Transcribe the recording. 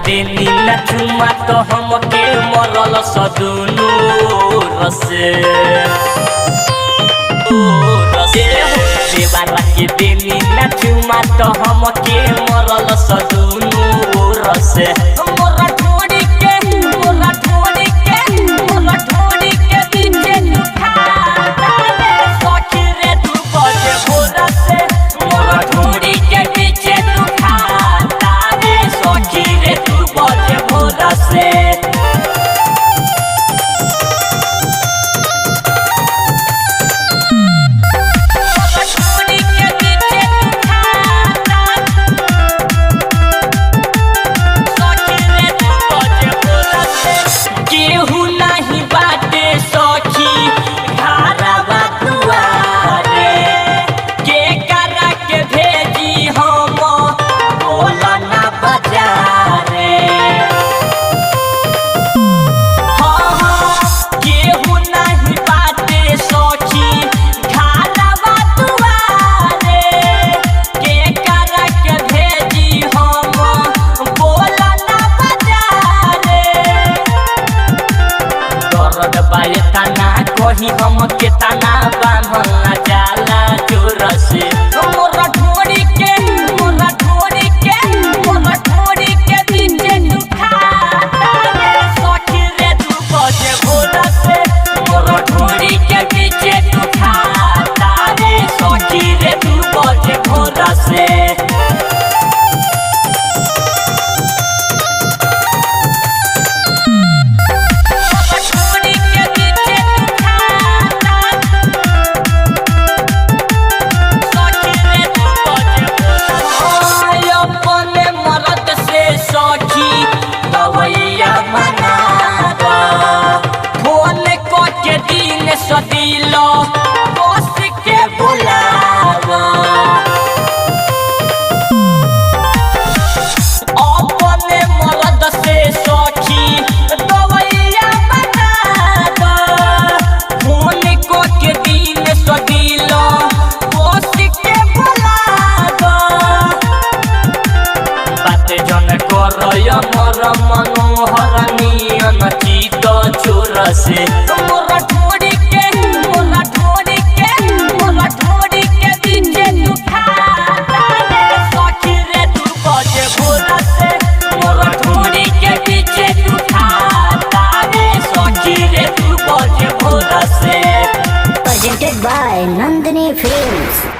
देनी न चुमा तो हमके मरल सदुनु रसे देवारा के देनी न चुमा तो हमके मरल सदुनु रसे मोरा ढोड़ी के पीछे उठा सखी रे तू बजे भोरा से मोरा ढोड़ी के पीछे उठा सखी रे तू बजे भोरा से कहीं हम के तना बांधल जाला जोर से मोरा ढोड़ी के पीछे उठा सखी रे तू बजे भोरा से मोरा ढोड़ी के पीछे उठा सखी रे तू बजे भोरा से सदिलो बस के बुलावा अपने मर्द से सखी दवैया बना दो फोन को के दिन सदिलो बस के बुलावा बात जन करय मोर मनोहर नियन चित छोर से मोर Presented by Nandini Films.